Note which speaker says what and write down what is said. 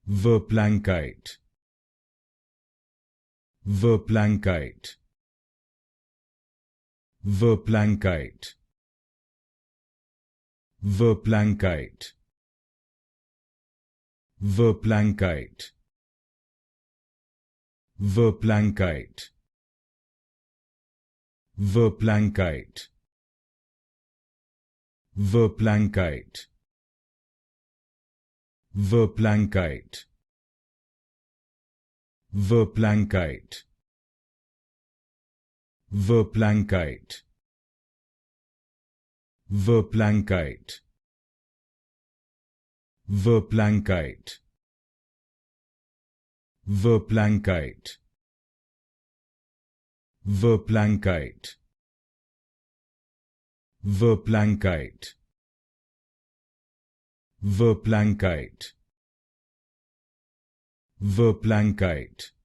Speaker 1: Verplanckite, Verplanckite, Verplanckite, Verplanckite, Verplanckite, Verplanckite, Verplanckite, Verplanckite, Verplanckite, Verplanckite, Verplanckite, Verplanckite, Verplanckite, Verplanckite, Verplanckite, Verplanckite, Verplanckite, Verplanckite,